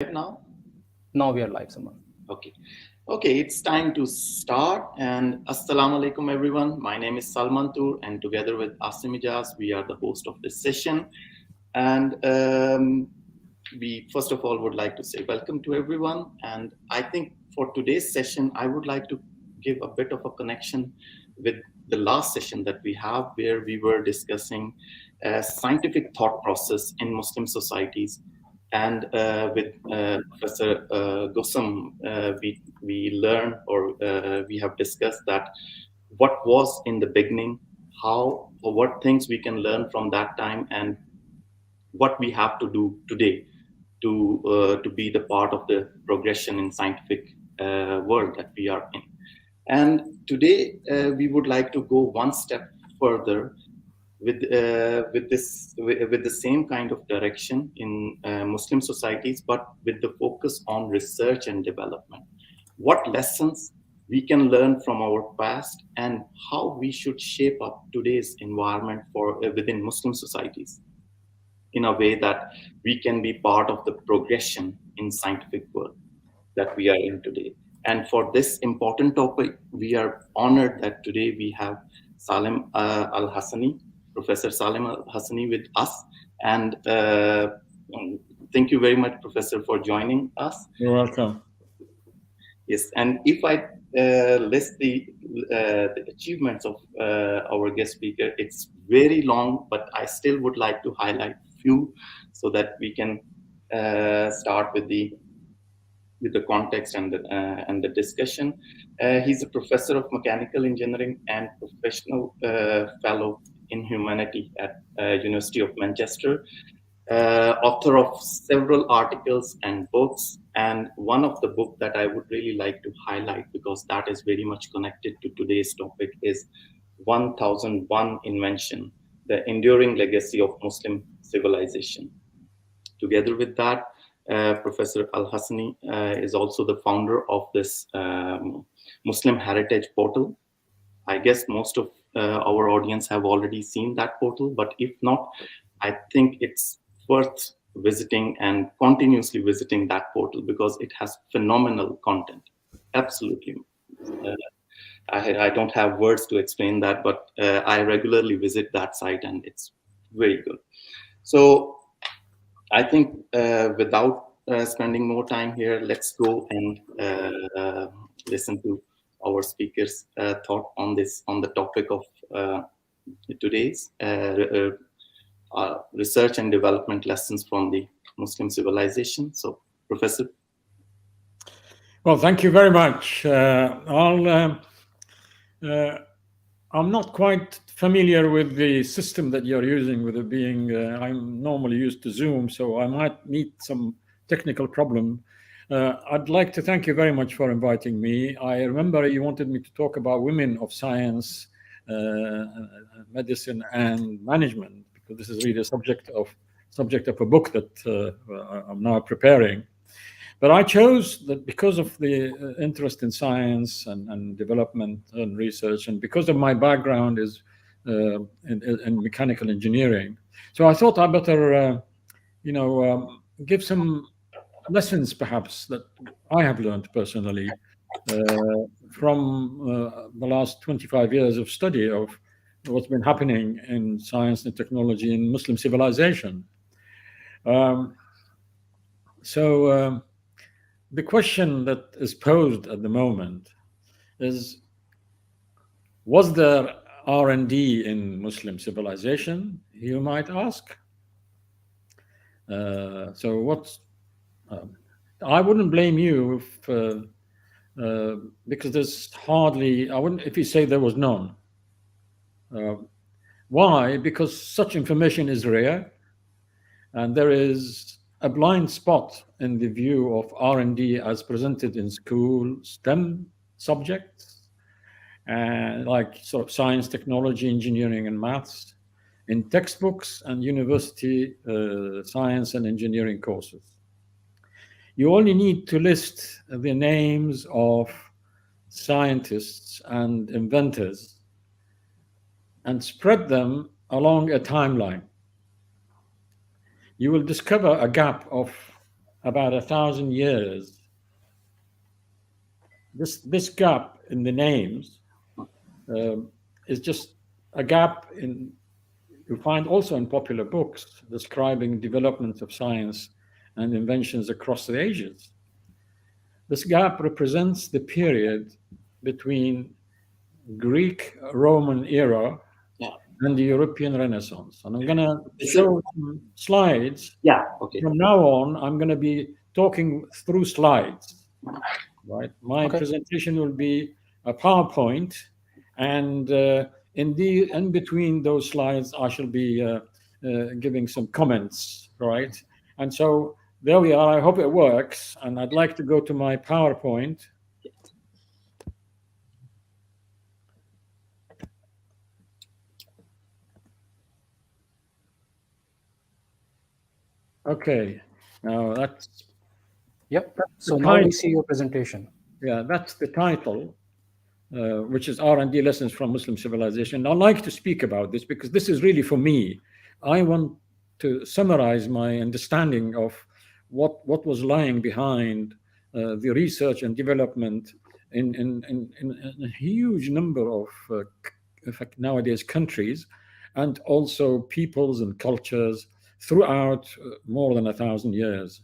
Now? Now we are live, Saman. Okay. Okay, it's time to start. And Assalamu alaikum, everyone. My name is Salman Tur, and together with Asim Ijaz, we are the host of this session. And we, first of all, would like to say welcome to everyone. And I think for today's session, I would like to give a bit of a connection with the last session that we have, where we were discussing scientific thought process in Muslim societies. And with Professor Gosam, we learned or we have discussed that what was in the beginning, how or what things we can learn from that time, and what we have to do today to be the part of the progression in scientific world that we are in. And today we would like to go one step further with the same kind of direction in Muslim societies, but with the focus on research and development. What lessons we can learn from our past, and how we should shape up today's environment for within Muslim societies in a way that we can be part of the progression in scientific world that we are in today. And for this important topic, we are honored that today we have Salim Al-Hassani, Professor Salim Al-Hassani with us. And thank you very much, Professor, for joining us. You're welcome. Yes, and if I list the achievements of our guest speaker, it's very long, but I still would like to highlight few so that we can start with the context and the discussion. He's a professor of mechanical engineering and professional fellow in humanity at University of Manchester. Author of several articles and books, and one of the book that I would really like to highlight, because that is very much connected to today's topic, is 1001 Invention: The Enduring Legacy of Muslim Civilization. Together with that, Professor Al-Hassani is also the founder of this Muslim Heritage Portal. I guess most of our audience have already seen that portal, but if not, I think it's worth visiting and continuously visiting that portal because it has phenomenal content. Absolutely. Uh, I don't have words to explain that, but I regularly visit that site and it's very good. So I think without spending more time here, let's go and listen to our speaker's thought on this, on the topic of today's research and development lessons from the Muslim civilization. So, Professor. Well, thank you very much. I'm not quite familiar with the system that you're using, with it being, I'm normally used to Zoom, so I might meet some technical problem. I'd like to thank you very much for inviting me. I remember you wanted me to talk about women of science, medicine, and management, because this is really a subject of a book that I'm now preparing. But I chose that because of the interest in science and development and research, and because of my background is in mechanical engineering. So I thought I better, give some lessons perhaps that I have learned personally from the last 25 years of study of what's been happening in science and technology in Muslim civilization. Um, so the question that is posed at the moment is, was there R&D in Muslim civilization, you might ask? So what's I wouldn't blame you if because there's hardly, I wouldn't, if you say there was none. Why? Because such information is rare, and there is a blind spot in the view of R&D as presented in school STEM subjects, and like sort of science, technology, engineering, and maths, in textbooks and university science and engineering courses. You only need to list the names of scientists and inventors and spread them along a timeline. You will discover a gap of about 1,000 years. This gap in the names is just a gap you find also in popular books describing development of science and inventions across the ages. This gap represents the period between Greek-Roman era Yeah. and the European Renaissance. And I'm going to show some slides. Yeah. Okay. From now on, I'm going to be talking through slides. Right. My presentation will be a PowerPoint, and in between those slides, I shall be giving some comments. Right. And so there we are. I hope it works. And I'd like to go to my PowerPoint. Okay. Now that's. Yep. So now we see your presentation. Yeah, that's the title, which is R&D Lessons from Muslim Civilization. I'd like to speak about this because this is really for me. I want to summarize my understanding of what was lying behind the research and development in a huge number of, in fact, nowadays countries, and also peoples and cultures throughout more than 1,000 years.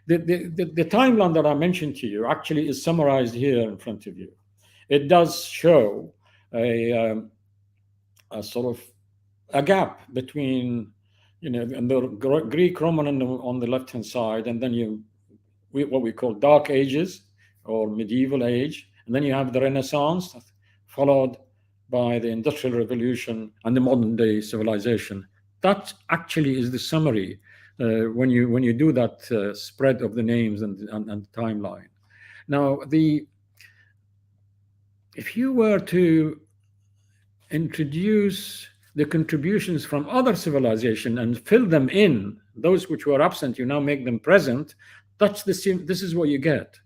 The timeline that I mentioned to you actually is summarized here in front of you. It does show a sort of a gap between, the Greek Roman on the left-hand side, and then what we call Dark Ages or Medieval Age, and then you have the Renaissance, followed by the Industrial Revolution and the modern day civilization. That actually is the summary when you do that spread of the names and the timeline. Now, if you were to introduce the contributions from other civilization and fill them in, those which were absent, you now make them present. This is what you get.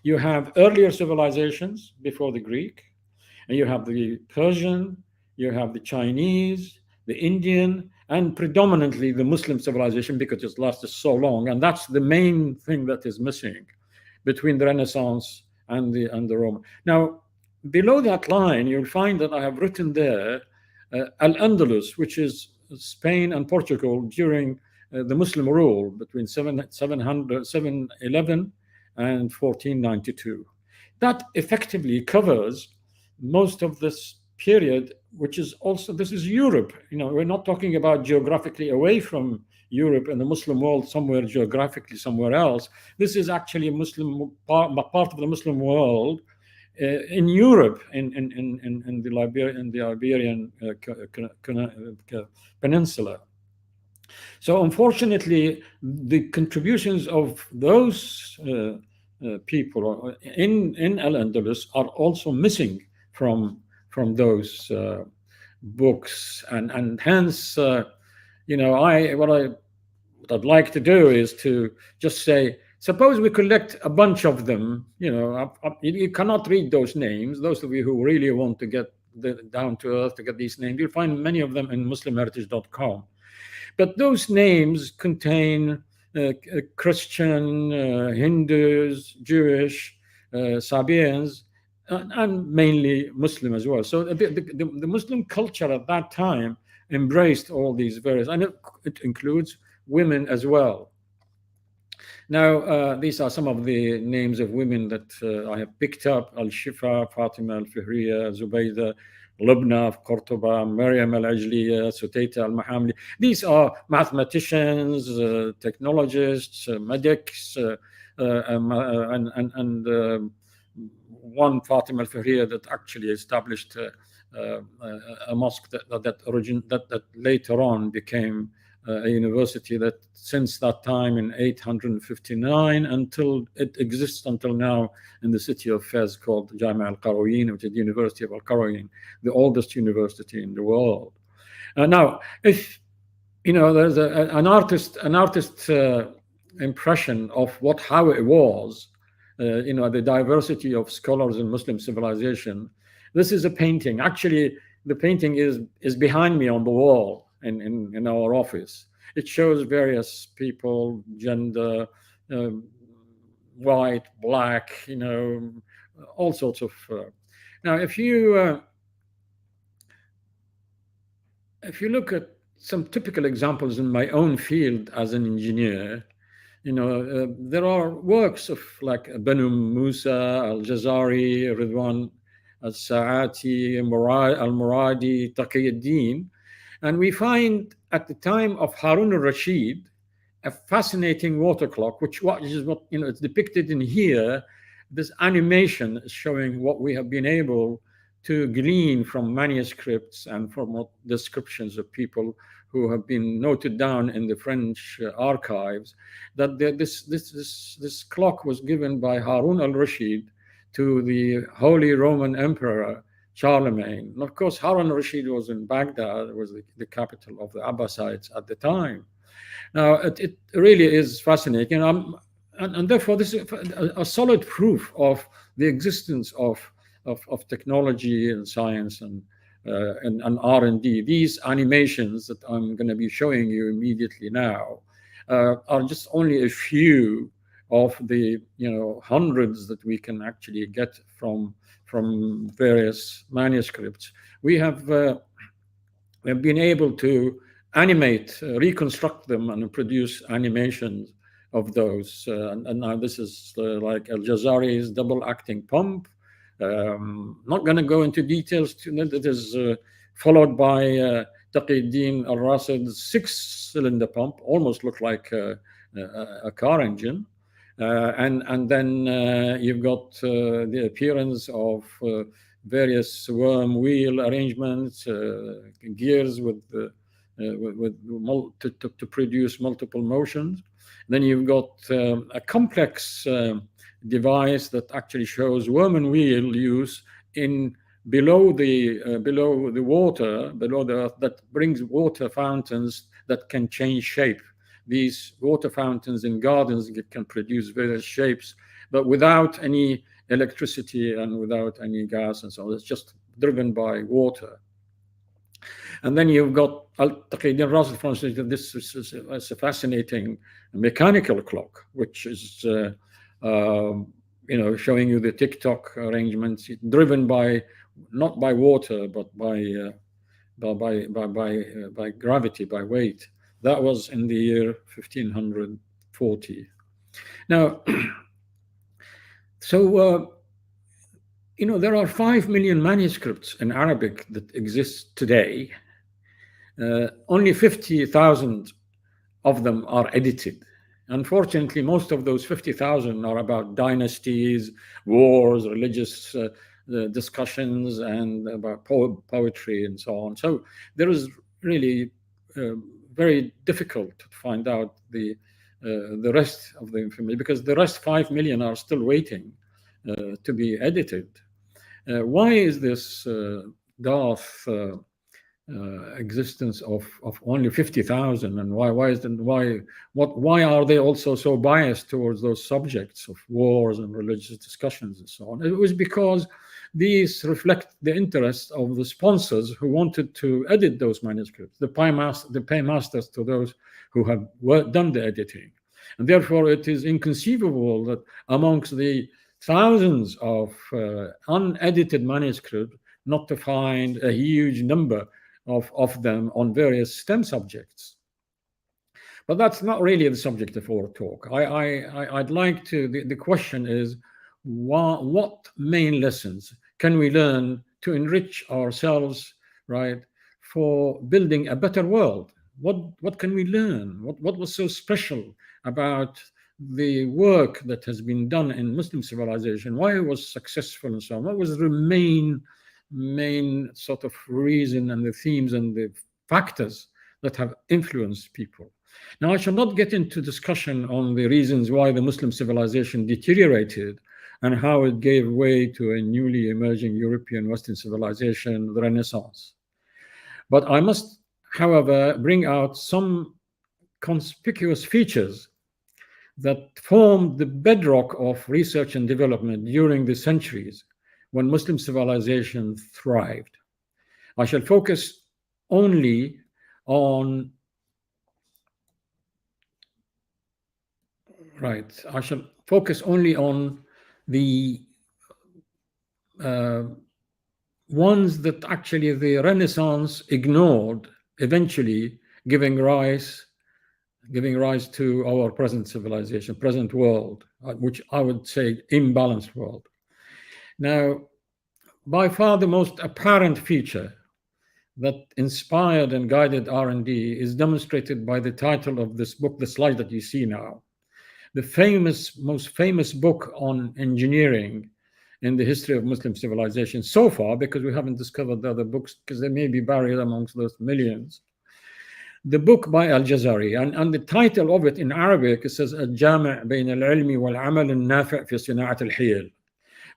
You have earlier civilizations before the Greek, and you have the Persian, you have the Chinese, the Indian, and predominantly the Muslim civilization, because it's lasted so long. And that's the main thing that is missing between the Renaissance and the Roman. Now, below that line, you'll find that I have written there Al-Andalus, which is Spain and Portugal during the Muslim rule between 711 and 1492. That effectively covers most of this period, which is also, this is Europe. We're not talking about geographically away from Europe and the Muslim world somewhere geographically somewhere else. This is actually a Muslim part of the Muslim world in Europe, in the Iberian Peninsula. So unfortunately, the contributions of those people in Al-Andalus are also missing from those books, and hence, what I'd like to do is to just say, suppose we collect a bunch of them. You cannot read those names. Those of you who really want to get down to earth to get these names, you'll find many of them in muslimheritage.com. But those names contain Christian, Hindus, Jewish, Sabians, and mainly Muslim as well. So the Muslim culture at that time embraced all these various, and it includes women as well. Now, these are some of the names of women that I have picked up: Al-Shifa, Fatima Al-Fihriya, Zubayda, Lubna of Cordoba, Maryam Al-Ajliya, Sutaita Al-Mahamli. These are mathematicians, technologists, medics, and one, Fatima Al-Fihriya, that actually established a mosque that later on became a university, that since that time in 859 until it exists until now in the city of Fez, called Jami' al-Qarawiyyin, which is the University of Al-Qarawiyyin, the oldest university in the world. Now, if there's an artist impression of how it was, the diversity of scholars in Muslim civilization. This is a painting. Actually, the painting is behind me on the wall in our office. It shows various people, gender, white, black, all sorts of. Now, if you look at some typical examples in my own field as an engineer, there are works of like Banu Musa, Al-Jazari, Ridwan Al-Sa'ati, Al-Muradi, Taqiyuddin. And we find at the time of Harun al-Rashid, a fascinating water clock, which is what, it's depicted in here. This animation is showing what we have been able to glean from manuscripts and from descriptions of people who have been noted down in the French archives, that this clock was given by Harun al-Rashid to the Holy Roman Emperor Charlemagne. And of course, Harun al-Rashid was in Baghdad, it was the capital of the Abbasides at the time. Now, it really is fascinating, and therefore this is a solid proof of the existence of technology and science and R&D. These animations that I'm going to be showing you immediately now are just only a few of the hundreds that we can actually get from various manuscripts. We have been able to animate, reconstruct them, and produce animations of those. And now this is like Al-Jazari's double-acting pump. Not going to go into details. It is followed by Taqiyuddin al-Rasid's 6-cylinder pump, almost looked like a car engine. And then you've got the appearance of various worm wheel arrangements, gears to produce multiple motions. Then you've got a complex device that actually shows worm and wheel use in below the water, below the earth, that brings water fountains that can change shape. These water fountains in gardens can produce various shapes, but without any electricity and without any gas and so on. It's just driven by water. And then you've got Al-Taqiyuddin Rasid, for instance. This is a fascinating mechanical clock, which is showing you the tick-tock arrangements, driven by not by water but by gravity, by weight. That was in the year 1540. Now, so there are 5 million manuscripts in Arabic that exist today. Only 50,000 of them are edited. Unfortunately, most of those 50,000 are about dynasties, wars, religious discussions, and about poetry and so on. So there is really very difficult to find out the rest of the information, because the rest 5 million are still waiting to be edited. Why is this daft existence of only 50,000, and why are they also so biased towards those subjects of wars and religious discussions and so on? It was because these reflect the interest of the sponsors who wanted to edit those manuscripts, the paymasters to those who have done the editing. And therefore, it is inconceivable that amongst the thousands of unedited manuscripts, not to find a huge number of them on various STEM subjects. But that's not really the subject of our talk. I'd like to, the question is, what main lessons can we learn to enrich ourselves, right, for building a better world? What can we learn? What was so special about the work that has been done in Muslim civilization? Why it was successful and so on? What was the main sort of reason and the themes and the factors that have influenced people? Now, I shall not get into discussion on the reasons why the Muslim civilization deteriorated and how it gave way to a newly emerging European Western civilization, the Renaissance. But I must, however, bring out some conspicuous features that formed the bedrock of research and development during the centuries when Muslim civilization thrived. I shall focus only on Right. I shall focus only on the uh, ones that actually the Renaissance ignored, eventually giving rise to our present civilization, present world, which I would say imbalanced world. Now, by far the most apparent feature that inspired and guided R&D is demonstrated by the title of this book, the slide that you see now. The most famous book on engineering in the history of Muslim civilization so far, because we haven't discovered the other books, because they may be buried amongst those millions. The book by Al-Jazari, and the title of it in Arabic, it says الجامع بين العلم والعمل النافع في صناعة الحيل,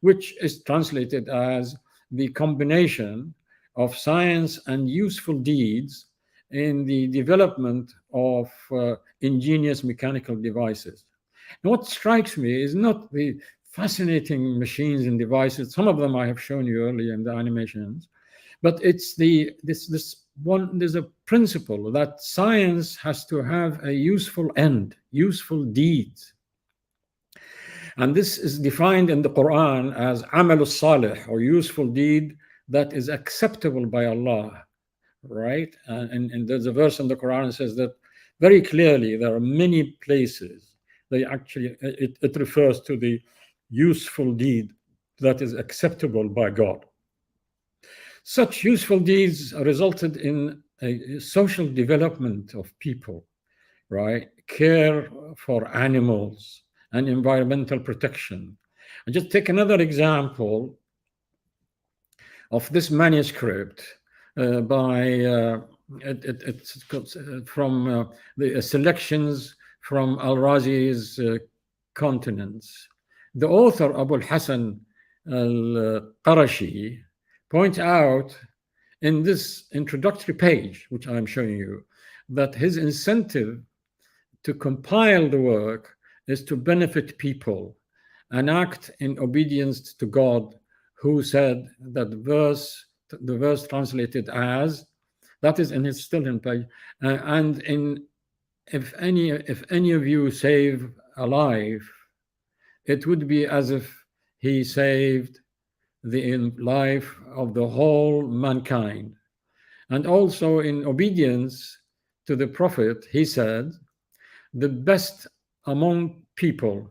which is translated as the combination of science and useful deeds in the development of ingenious mechanical devices. And what strikes me is not the fascinating machines and devices, some of them I have shown you earlier in the animations, but it's there's a principle that science has to have a useful end, useful deeds. And this is defined in the Quran as amal salih, or useful deed that is acceptable by Allah, right? And there's a verse in the Quran that says that very clearly. There are many places they actually, it refers to the useful deed that is acceptable by God. Such useful deeds resulted in a social development of people, right? Care for animals and environmental protection. And just take another example of this manuscript it's from the selections from Al-Razi's continents. The author, Abu al-Hasan al-Qarashi, points out in this introductory page, which I'm showing you, that his incentive to compile the work is to benefit people and act in obedience to God, who said that the verse translated as, that is in his still in page, and in if any of you save a life, it would be as if he saved the life of the whole mankind. And also in obedience to the Prophet, he said, the best among people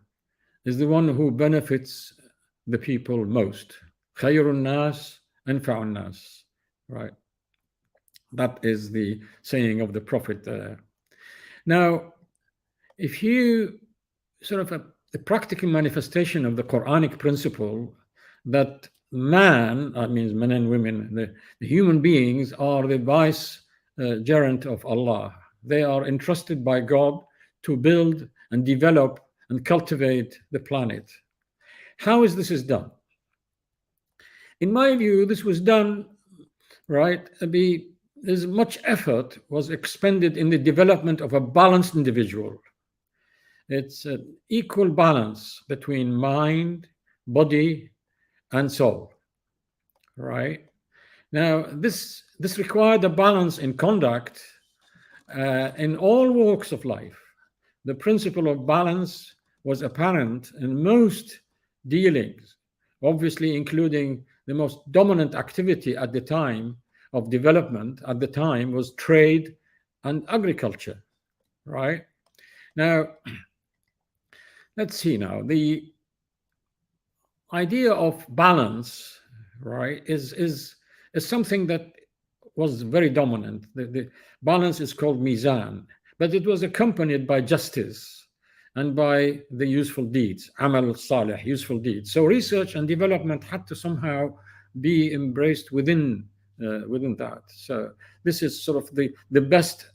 is the one who benefits the people most. Khayrun nas anfa'un nas, right? That is the saying of the Prophet there. Now, if you sort of a practical manifestation of the Quranic principle that man, that means men and women, the human beings are the vicegerent of Allah. They are entrusted by God to build and develop and cultivate the planet. How is this done? In my view, this was done, right? There's much effort was expended in the development of a balanced individual. It's an equal balance between mind, body, and soul, right? Now, this required a balance in conduct in all walks of life. The principle of balance was apparent in most dealings, obviously including the most dominant activity at the time of development at the time was trade and agriculture, right? Now, let's see now. The idea of balance, right, is something that was very dominant. The balance is called mizan, but it was accompanied by justice and by the useful deeds, amal salih, useful deeds. So research and development had to somehow be embraced within that. So this is sort of the best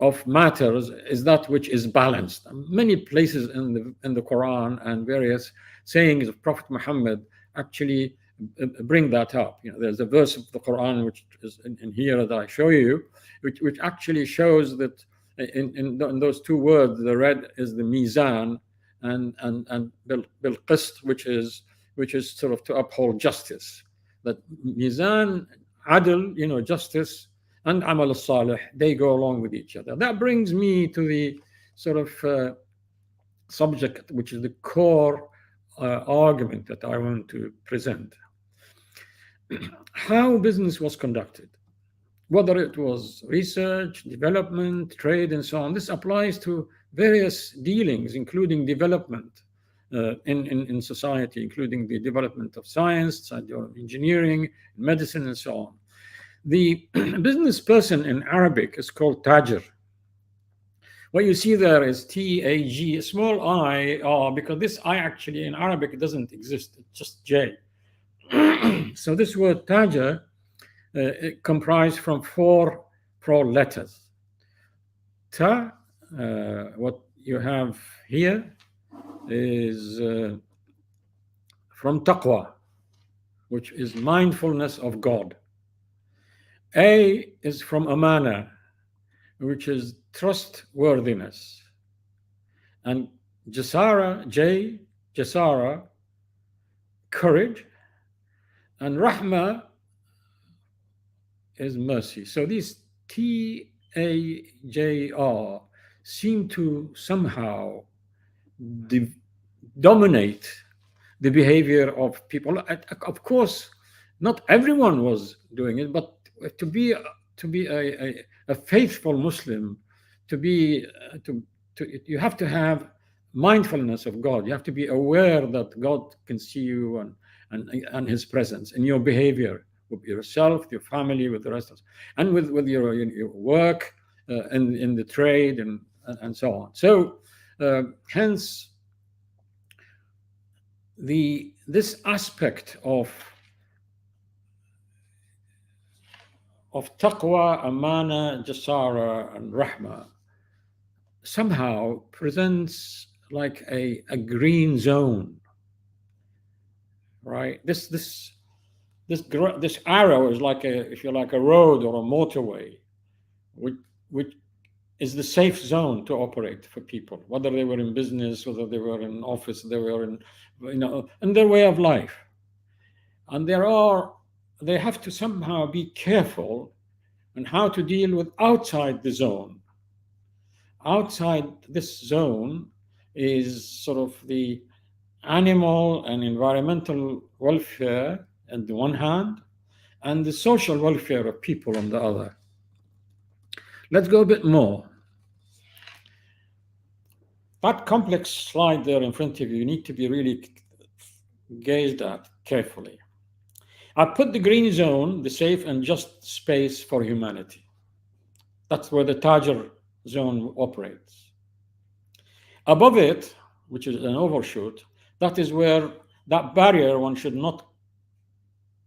of matters is that which is balanced. Many places in the Quran and various sayings of Prophet Muhammad actually bring that up. You know, there's a verse of the Quran which is in here that I show you, which actually shows that in those two words, the red is the mizan and bil qist, which is sort of to uphold justice. That mizan, adl, you know, justice, and amal al-salih, they go along with each other. That brings me to the sort of subject, which is the core argument that I want to present. How business was conducted, whether it was research, development, trade, and so on. This applies to various dealings, including development in society, including the development of science, engineering, medicine, and so on. The business person in Arabic is called tajir. What you see there is T-A-G, a small I, because this I actually in Arabic doesn't exist, it's just J. So this word tajir it comprised from four letters. Ta, what you have here is from taqwa, which is mindfulness of God. A is from amana, which is trustworthiness. And jasara, J, jasara, courage. And rahma is mercy. So these TAJR seem to somehow dominate the behavior of people. Of course, not everyone was doing it, but to be a faithful Muslim, you have to have mindfulness of God. You have to be aware that God can see you and His presence in your behavior, with yourself, your family, with the rest of us, and with your work, in the trade, and so on. So, hence, this aspect of taqwa, amana, jasara, and rahma somehow presents like a green zone, right? This arrow is like if you like, a road or a motorway, which is the safe zone to operate for people, whether they were in business, whether they were in office, they were in their way of life. And they have to somehow be careful on how to deal with outside the zone. Outside this zone is sort of the animal and environmental welfare on the one hand, and the social welfare of people on the other. Let's go a bit more. That complex slide there in front of you need to be really gazed at carefully. I put the green zone, the safe and just space for humanity. That's where the Tajir zone operates. Above it, which is an overshoot, that is where that barrier one should not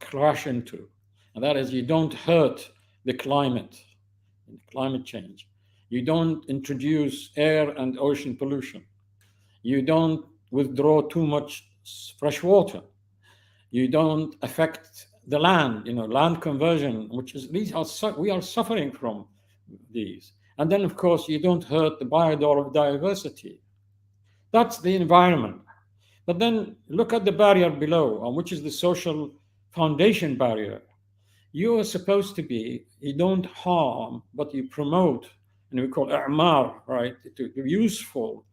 crash into. And that is, you don't hurt the climate change. You don't introduce air and ocean pollution. You don't withdraw too much fresh water. You don't affect the land, land conversion, we are suffering from these. And then, of course, you don't hurt the biodiversity. That's the environment. But then look at the barrier below, which is the social foundation barrier. You are supposed to be, you don't harm, but you promote, and we call i'mar, right? To useful,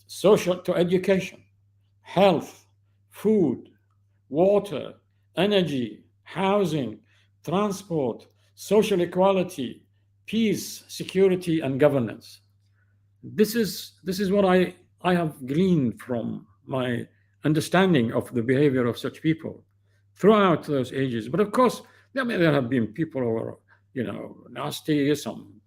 social, to education, health, food, water, energy, housing, transport, social equality, peace, security, and governance. This is what I have gleaned from my understanding of the behavior of such people throughout those ages. But of course, there have been people who are, nasty, some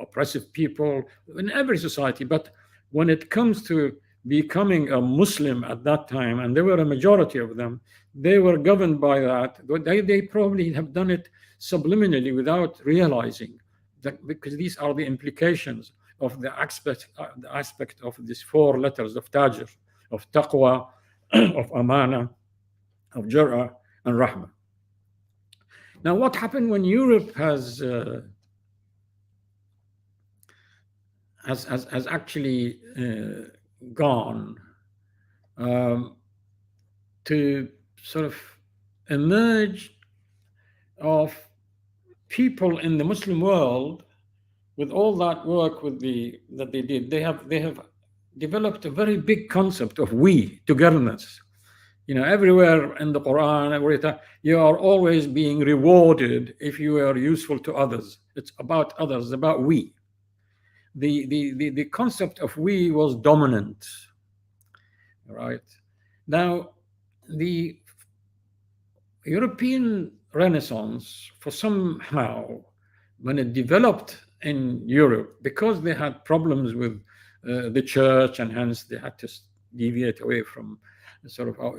oppressive people in every society. But when it comes to becoming a Muslim at that time, and there were a majority of them, they were governed by that. They probably have done it subliminally without realizing that, because these are the implications of the aspect of these four letters of Tajir, of taqwa, of amana, of jur'ah, and rahmah. Now, what happened when Europe has actually gone to sort of emerge of people in the Muslim world with all that work that they did. They have developed a very big concept of we, togetherness. Everywhere in the Quran, every time, you are always being rewarded if you are useful to others. It's about others, about we. The concept of we was dominant, right? Now, the European Renaissance, for somehow, when it developed in Europe, because they had problems with the church, and hence they had to deviate away from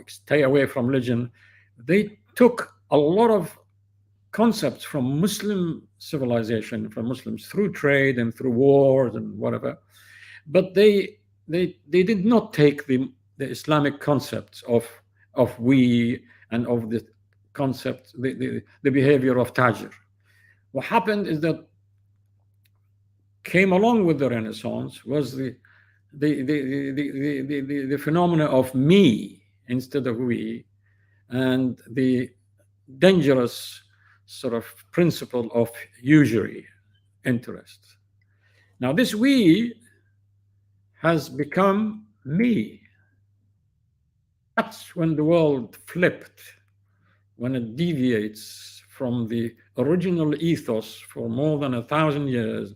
stay away from religion, they took a lot of concepts from Muslim civilization, from Muslims, through trade and through wars and whatever, but they did not take the Islamic concepts of we and of the concept, the behavior of Tajir. What happened is that came along with the Renaissance was the phenomena of me instead of we, and the dangerous sort of principle of usury, interest. Now, this we has become me. That's when the world flipped, when it deviates from the original ethos for more than 1,000 years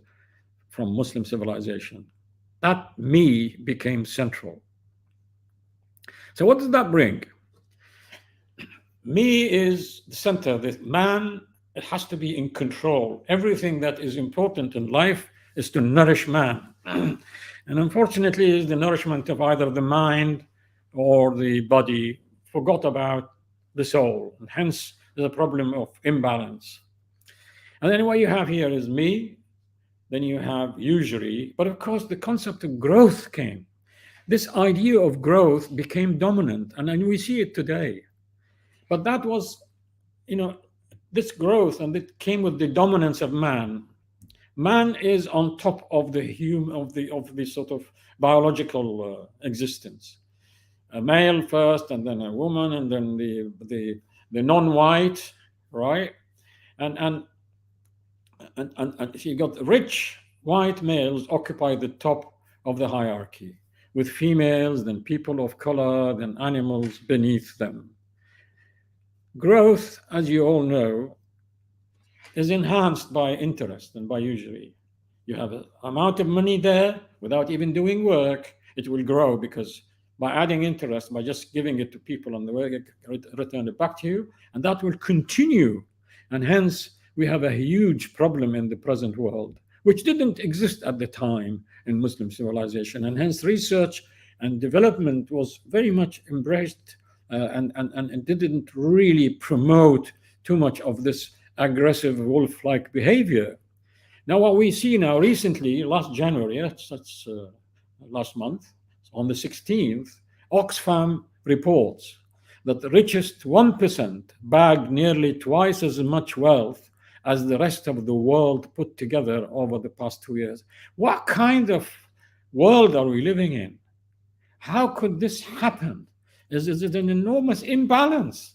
from Muslim civilization. That me became central. So what does that bring? Me is the center. The man, it has to be in control. Everything that is important in life is to nourish man. And unfortunately, the nourishment of either the mind or the body forgot about the soul. And hence, there's a problem of imbalance. And then what you have here is me, then you have usury. But of course, the concept of growth came. This idea of growth became dominant, and we see it today. But that was, this growth, and it came with the dominance of man. Man is on top of the of the sort of biological existence. A male first, and then a woman, and then the non-white, right? And you got rich white males occupy the top of the hierarchy, with females, then people of color, then animals beneath them. Growth, as you all know, is enhanced by interest and by usury. You have an amount of money there, without even doing work, it will grow, because by adding interest, by just giving it to people on the way, return it back to you, and that will continue. And hence, we have a huge problem in the present world, which didn't exist at the time in Muslim civilization. And hence, research and development was very much embraced and didn't really promote too much of this aggressive wolf-like behavior. Now, what we see now recently, last January, that's last month, on the 16th, Oxfam reports that the richest 1% bagged nearly twice as much wealth as the rest of the world put together over the past 2 years. What kind of world are we living in? How could this happen? Is it an enormous imbalance?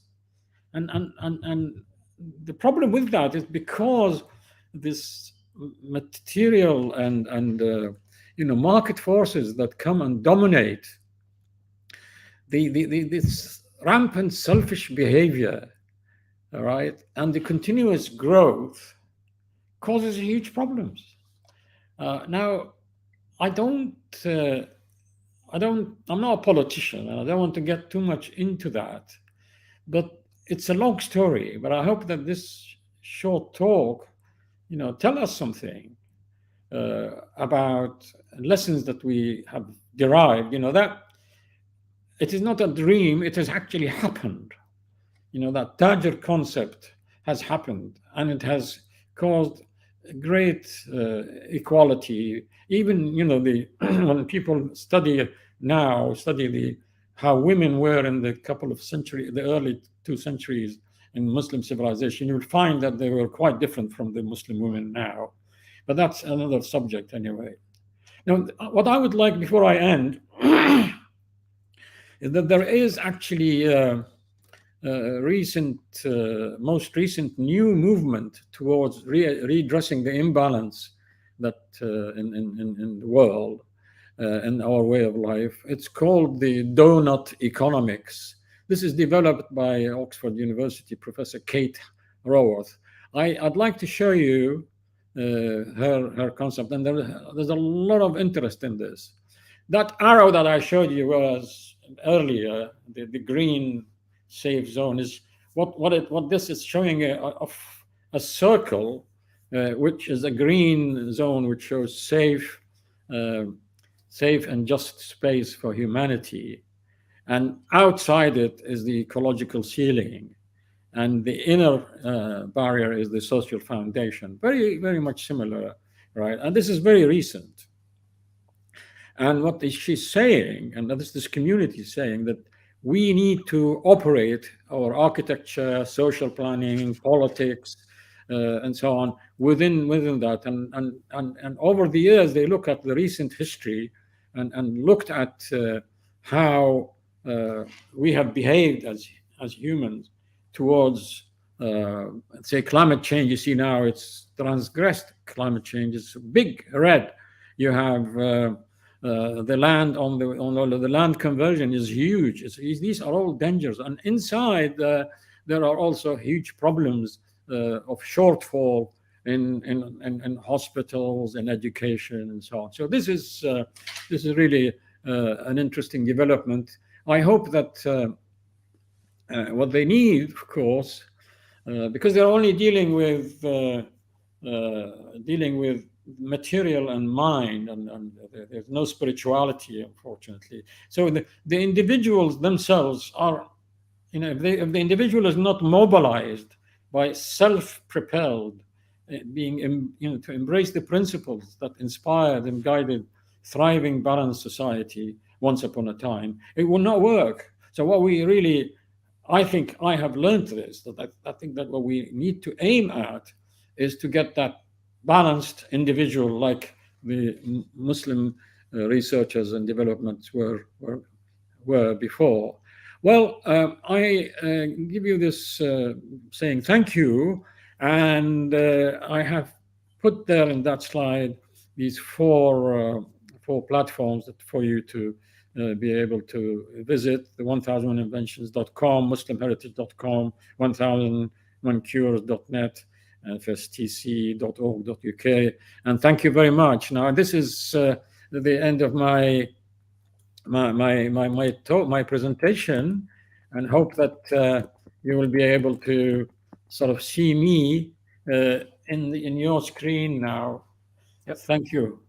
And the problem with that is because this material and market forces that come and dominate this rampant selfish behavior, all right, and the continuous growth causes huge problems. Now, I'm not a politician, and I don't want to get too much into that, but it's a long story. But I hope that this short talk, tell us something about lessons that we have derived, that it is not a dream, it has actually happened. That Tajir concept has happened, and it has caused great equality. Even, when people study how women were in the early 2 centuries in Muslim civilization, you will find that they were quite different from the Muslim women now. But that's another subject anyway. Now, what I would like, before I end, is that there is actually most recent new movement towards redressing the imbalance that in the world. in our way of life. It's called the donut economics. This is developed by Oxford University Professor Kate Raworth. I'd like to show you her concept, and there's a lot of interest in this. That arrow that I showed you was earlier, the green safe zone, is what this is showing a circle, which is a green zone, which shows safe and just space for humanity. And outside it is the ecological ceiling. And the inner barrier is the social foundation. Very, very much similar, right? And this is very recent. And what is she saying, and this community is saying, that we need to operate our architecture, social planning, politics, and so on within that. And over the years, they look at the recent history and looked at how we have behaved as humans towards, say, climate change. You see now it's transgressed climate change. It's big red. You have the land on the land conversion is huge. These are all dangers, and inside there are also huge problems of shortfall in hospitals and education and so on. So this is really an interesting development. I hope that what they need, of course, because they're only dealing with material and mind, and there's no spirituality, unfortunately. So the individuals themselves are, if the individual is not mobilized by self-propelled being, to embrace the principles that inspired and guided thriving, balanced society once upon a time, it will not work. So what we really, I think I have learned this, that I think that what we need to aim at is to get that balanced individual, like the Muslim researchers and developments were before. Well, I give you this saying thank you, and I have put there in that slide these four platforms for you to be able to visit: the 1001inventions.com, muslimheritage.com, 1001cures.net, fstc.org.uk. And thank you very much. Now, this is the end of my presentation, and hope that you will be able to sort of see me in your screen now. Yep. Thank you.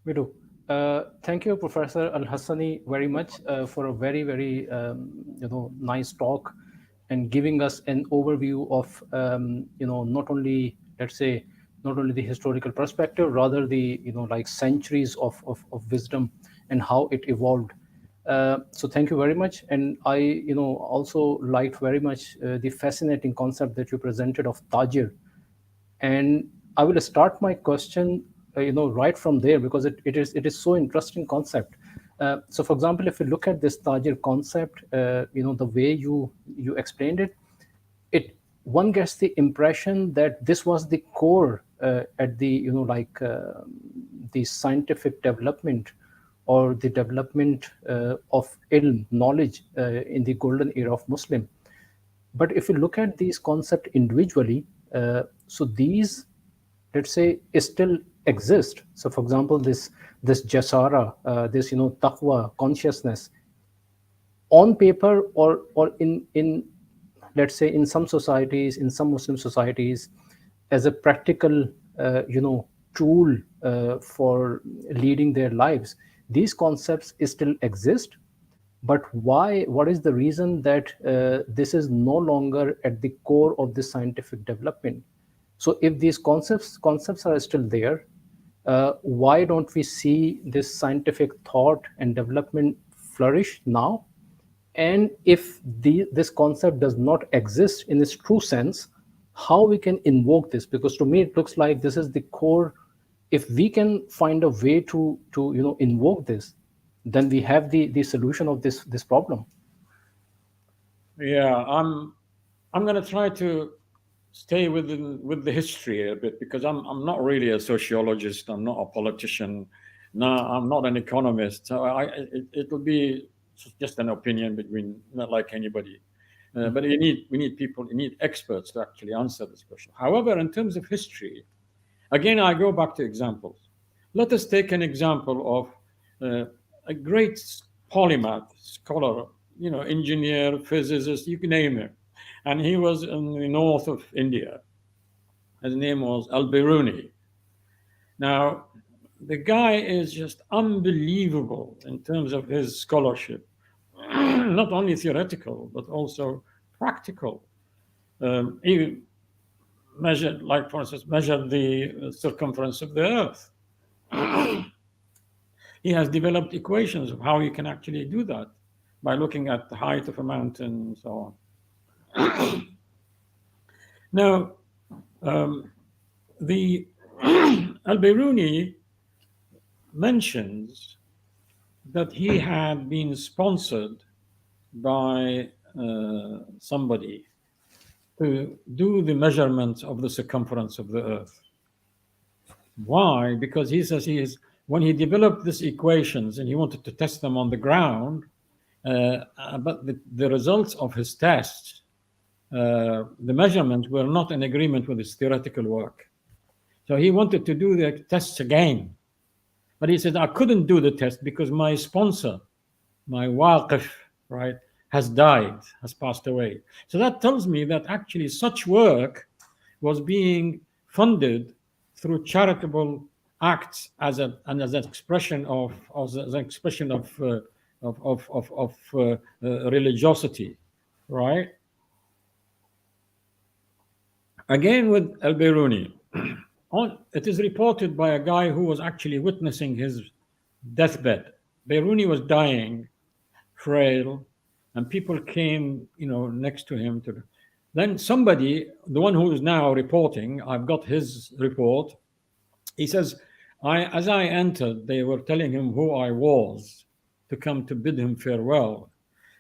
We do. Thank you, Professor Al-Hassani, very much for a very, very nice talk, and giving us an overview of not only, let's say, not only the historical perspective, rather the like centuries of wisdom and how it evolved. So thank you very much. And I also liked very much the fascinating concept that you presented of Tajir. And I will start my question right from there, because it is so interesting concept. So for example, if you look at this Tajir concept, the way you explained it, one gets the impression that this was the core at the the scientific development, or the development of ilm, knowledge, in the golden era of Muslim. But if you look at these concepts individually, so these, let's say, still exist. So for example, this jasara, this taqwa, consciousness, on paper, or in let's say in some societies, in some Muslim societies, as a practical tool for leading their lives, these concepts still exist. But why? What is the reason that this is no longer at the core of the scientific development? So if these concepts are still there, why don't we see this scientific thought and development flourish now? And if this concept does not exist in its true sense, how we can invoke this? Because to me, it looks like this is the core. If we can find a way to invoke this, then we have the solution of this problem. Yeah, I'm going to try to stay with the history a bit, because I'm not really a sociologist. I'm not a politician. No, I'm not an economist, so it'll be just an opinion between, not like anybody. But we need people, we need experts to actually answer this question. However, in terms of history, again, I go back to examples. Let us take an example of a great polymath scholar, engineer, physicist, you can name him. And he was in the north of India. His name was Al-Biruni. Now, the guy is just unbelievable in terms of his scholarship, not only theoretical, but also practical. He measured, like for instance, measured the circumference of the Earth. He has developed equations of how you can actually do that by looking at the height of a mountain and so on. Now, the Al-Biruni mentions that he had been sponsored by somebody to do the measurements of the circumference of the Earth. Why? Because he says when he developed these equations and he wanted to test them on the ground, but the results of his tests, the measurements were not in agreement with his theoretical work. So he wanted to do the tests again. But he said, I couldn't do the test because my sponsor, my waqif, right, has died, has passed away. So that tells me that actually such work was being funded through charitable acts as an expression of religiosity, right? Again with Al-Biruni, it is reported by a guy who was actually witnessing his deathbed. Biruni was dying, frail, and people came, next to him. Then somebody, the one who is now reporting, I've got his report. He says, as I entered, they were telling him who I was to come to bid him farewell.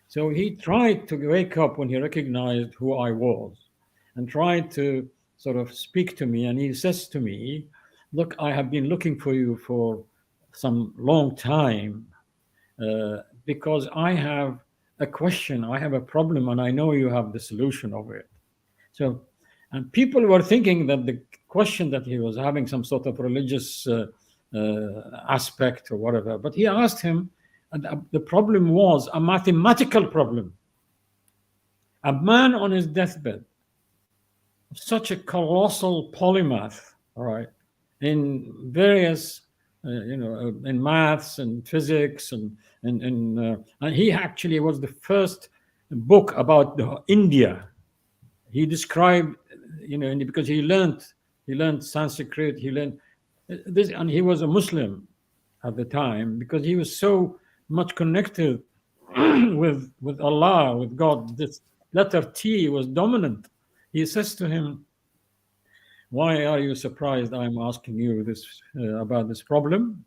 So he tried to wake up when he recognized who I was and tried to sort of speak to me. And he says to me, look, I have been looking for you for some long time because I have a question, I have a problem, and I know you have the solution of it. So, and people were thinking that the question that he was having some sort of religious aspect or whatever, but he asked him, and the problem was a mathematical problem. A man on his deathbed, such a colossal polymath, all right, in various, in maths and physics, and he actually was the first book about India. He described, because he learned Sanskrit, he learned this, and he was a Muslim at the time because he was so much connected with Allah, with God. This letter T was dominant. He says to him, why are you surprised I'm asking you this about this problem?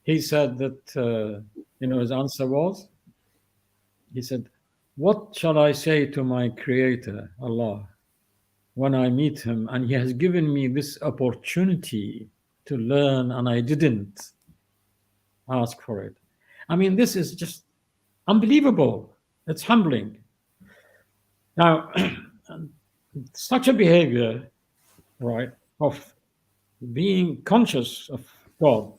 He said that, his answer was, he said, what shall I say to my creator, Allah, when I meet him and he has given me this opportunity to learn and I didn't ask for it? I mean, this is just unbelievable. It's humbling. Now, such a behavior, right, of being conscious of God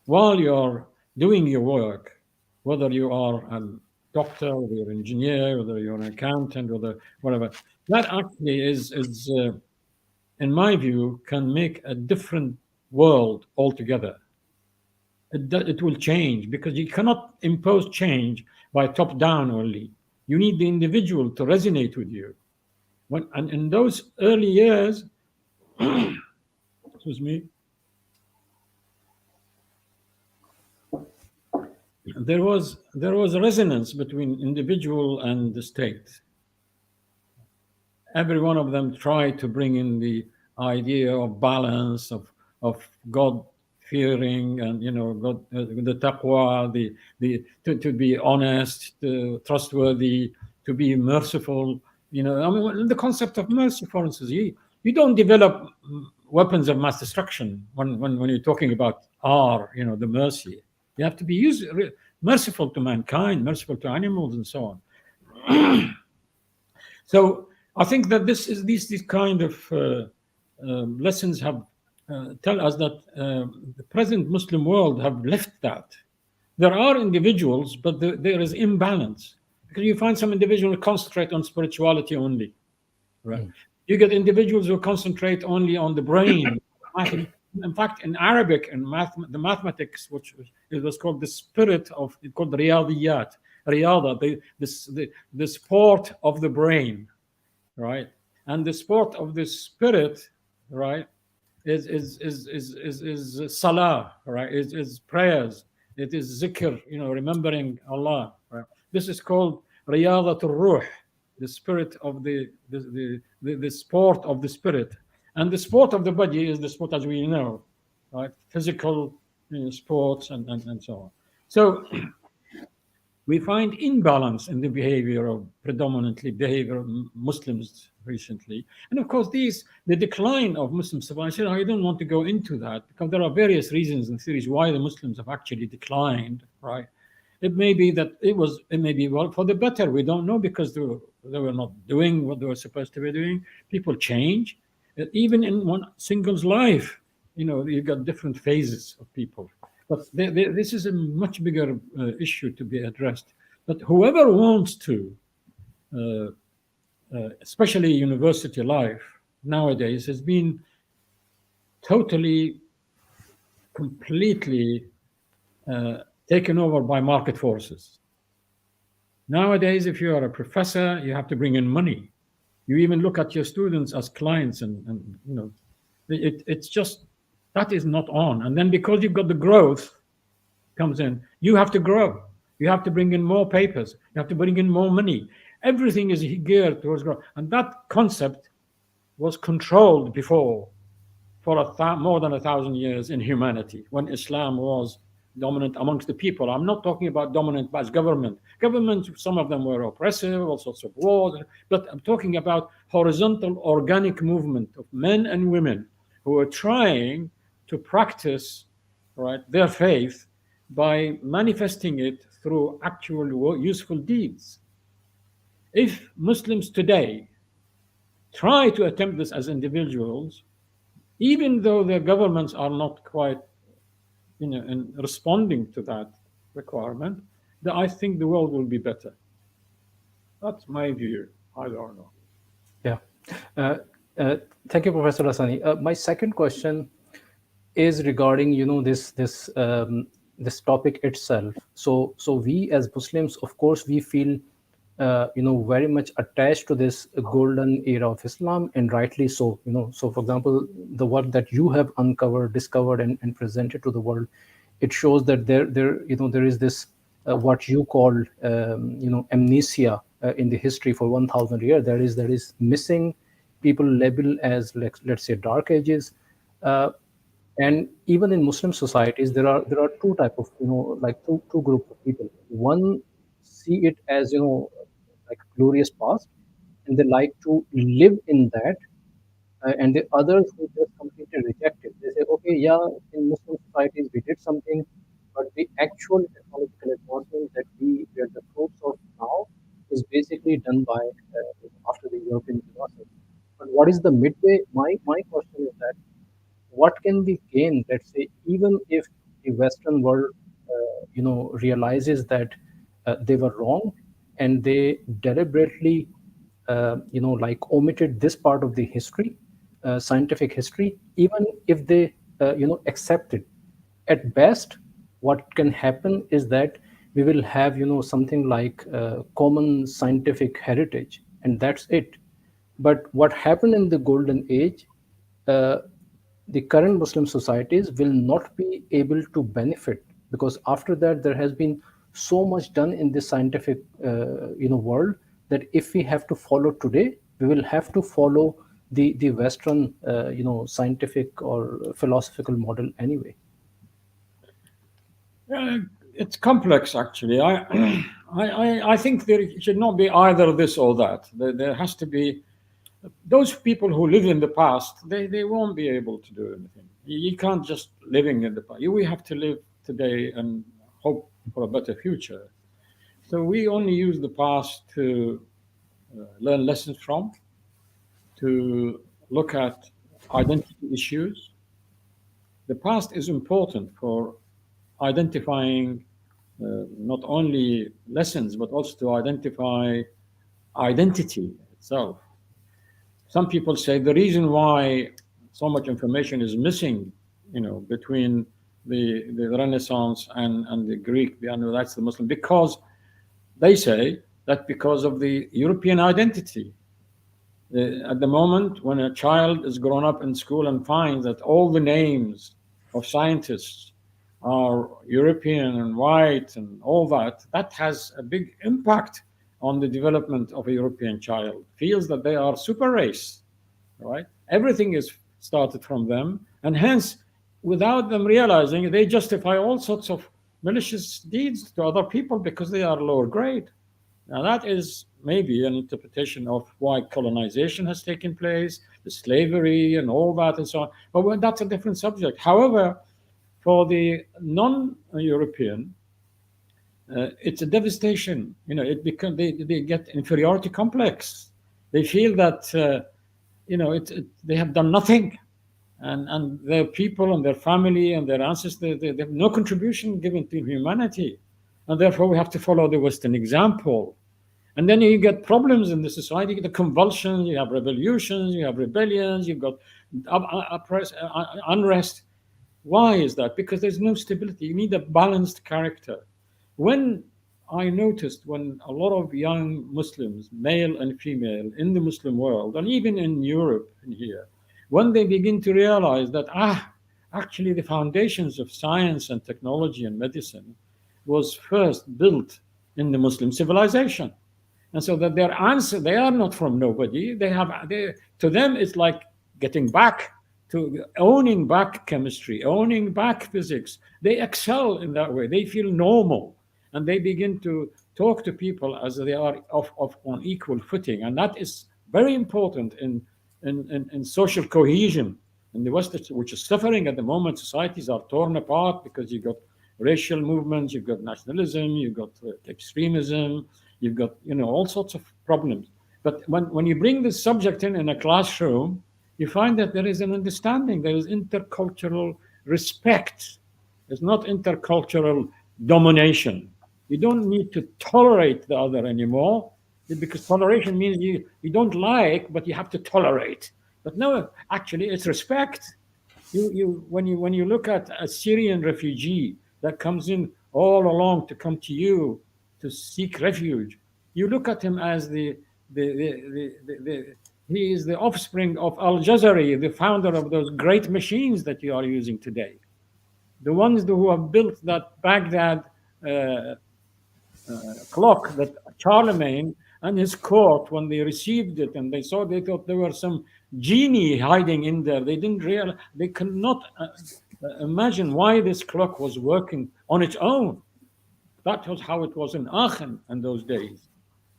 while you're doing your work, whether you are a doctor, whether you're an engineer, whether you're an accountant, whether whatever, that actually is in my view, can make a different world altogether. It will change because you cannot impose change by top down only. You need the individual to resonate with you. And in those early years, excuse me, there was a resonance between individual and the state. Every one of them tried to bring in the idea of balance, of God fearing, and God, the taqwa, to be honest, trustworthy, to be merciful. I mean, the concept of mercy, for instance, you don't develop weapons of mass destruction. When you're talking about R, the mercy, you have to be merciful to mankind, merciful to animals, and so on. So I think that these kind of lessons have tell us that the present Muslim world have left that. There are individuals, but there is imbalance, because you find some individuals concentrate on spirituality only, right? You get individuals who concentrate only on the brain. In fact, in Arabic and the mathematics, which it was called the spirit of, it's called riyadiyat, riyada, the sport of the brain, right? And the sport of the spirit, right, is salah, right? Is prayers. It is zikr, remembering Allah, right? This is called riyadatul ruh, the spirit of the sport of the spirit. And the sport of the body is the sport, as we know, right? Physical sports and so on. So we find imbalance in the behavior of Muslims recently. And of course, the decline of Muslim civilization, I don't want to go into that, because there are various reasons and theories why the Muslims have actually declined, right? It may be that it may be well for the better. We don't know, because they were not doing what they were supposed to be doing. People change. Even in one single's life, you've got different phases of people. But this is a much bigger issue to be addressed. But whoever wants to, especially university life nowadays, has been totally, completely taken over by market forces. Nowadays, if you are a professor, you have to bring in money. You even look at your students as clients, and it's just, that is not on. And then because you've got the growth comes in, you have to grow. You have to bring in more papers. You have to bring in more money. Everything is geared towards growth. And that concept was controlled before for more than 1,000 years in humanity, when Islam was dominant amongst the people. I'm not talking about dominant as government. Governments, some of them were oppressive, all sorts of wars, but I'm talking about horizontal, organic movement of men and women who were trying to practice, right, their faith by manifesting it through actual useful deeds. If Muslims today try to attempt this as individuals, even though their governments are not quite, in responding to that requirement, I think the world will be better. That's my view. I don't know. Yeah. Thank you, Professor Hassani. My second question is regarding, this topic itself. So we as Muslims, of course, we feel very much attached to this golden era of Islam, and rightly so. So for example, the work that you have discovered and presented to the world, it shows that there is this what you call amnesia in the history for 1,000 years. There is missing. People label as, let's say, dark ages. And even in Muslim societies, there are two type of two groups of people. One see it as like a glorious past, and they like to live in that. And the others who just completely reject it. They say, okay, yeah, in Muslim societies we did something, but the actual technological advancement that we are the fruits of now is basically done by after the European philosophy. But what is the midway? My question is that what can be gained, let's say, even if the Western world realizes that they were wrong, and they deliberately omitted this part of the history, scientific history, even if they accept it. At best, what can happen is that we will have something like common scientific heritage, and that's it. But what happened in the golden age, the current Muslim societies will not be able to benefit, because after that there has been so much done in the scientific world, that if we have to follow today, we will have to follow the Western scientific or philosophical model anyway. It's complex, actually. I think there should not be either this or that. There has to be those people who live in the past, they won't be able to do anything. You can't just living in the past. We have to live today and hope for a better future. So we only use the past to learn lessons from, to look at identity issues. The past is important for identifying not only lessons, but also to identify identity itself. Some people say the reason why so much information is missing, between the Renaissance and the Greek, that's the Muslim, because they say that because of the European identity. At the moment, when a child is grown up in school and finds that all the names of scientists are European and white and all that, that has a big impact on the development of a European child. Feels that they are super race, right? Everything is started from them, and hence, without them realizing, they justify all sorts of malicious deeds to other people because they are lower grade. Now, that is maybe an interpretation of why colonization has taken place, the slavery and all that and so on. But that's a different subject. However, for the non-European, it's a devastation. It becomes they get inferiority complex. They feel that they have done nothing, and their people and their family and their ancestors they have no contribution given to humanity, and therefore we have to follow the Western example. And then you get problems in the society, the convulsions, you have revolutions, you have rebellions, you've got unrest. Why is that? Because there's no stability. You need a balanced character. When I noticed when a lot of young Muslims, male and female, in the Muslim world, and even in Europe and here, when they begin to realize that, actually the foundations of science and technology and medicine was first built in the Muslim civilization. And so that their answer, they are not from nobody. To them, it's like getting back to owning back chemistry, owning back physics. They excel in that way. They feel normal, and they begin to talk to people as they are on equal footing. And that is very important in social cohesion in the West, which is suffering at the moment. Societies are torn apart because you've got racial movements, you've got nationalism, you've got extremism, you've got all sorts of problems. But when you bring this subject in a classroom, you find that there is an understanding, there is intercultural respect. It's not intercultural domination. You don't need to tolerate the other anymore, because toleration means you don't like, but you have to tolerate. But no, actually, it's respect. When you look at a Syrian refugee that comes in all along to come to you to seek refuge, you look at him as he is the offspring of Al-Jazari, the founder of those great machines that you are using today. The ones who have built that Baghdad clock that Charlemagne and his court, when they received it and they thought there were some genie hiding in there. They didn't realize, they cannot imagine why this clock was working on its own. That was how it was in Aachen in those days.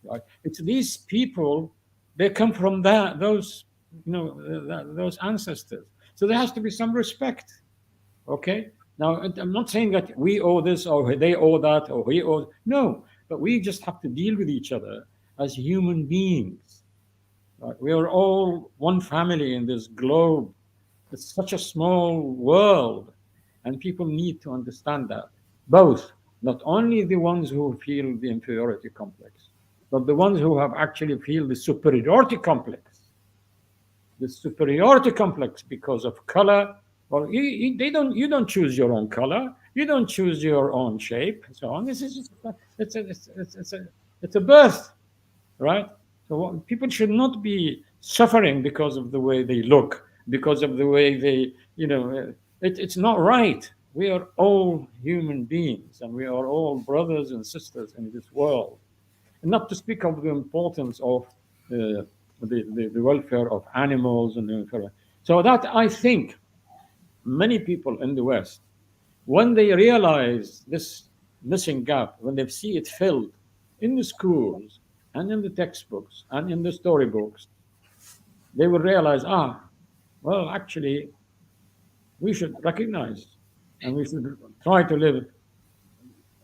Right? It's these people, they come from those ancestors. So there has to be some respect. Okay? Now, I'm not saying that we owe this or they owe that or we owe. No, but we just have to deal with each other as human beings. Right? We are all one family in this globe. It's such a small world, and people need to understand that. Both, not only the ones who feel the inferiority complex, but the ones who have actually feel the superiority complex. The superiority complex because of color. Well, you don't choose your own color. You don't choose your own shape, and so on. This is it's a birth, right? So people should not be suffering because of the way they look, because of the way they, it's not right. We are all human beings, and we are all brothers and sisters in this world. And not to speak of the importance of the welfare of animals and the welfare. So that I think many people in the West, when they realize this missing gap, when they see it filled in the schools and in the textbooks and in the storybooks, they will realize, well, actually, we should recognize and we should try to live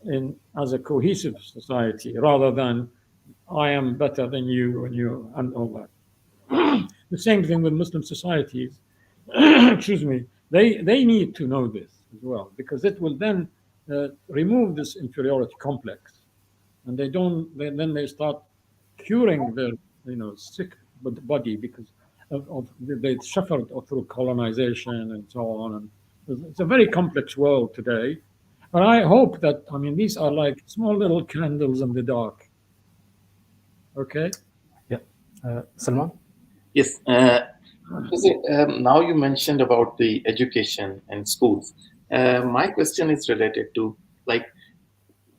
in as a cohesive society rather than I am better than you and all that. The same thing with Muslim societies. Excuse me. They need to know this as well because it will then remove this inferiority complex, and they don't. Then they start curing their sick body because they suffered through colonization and so on. And it's a very complex world today. But I hope that these are like small little candles in the dark. Okay. Yeah. Salman? Yes. Now you mentioned about the education and schools. My question is related to, like,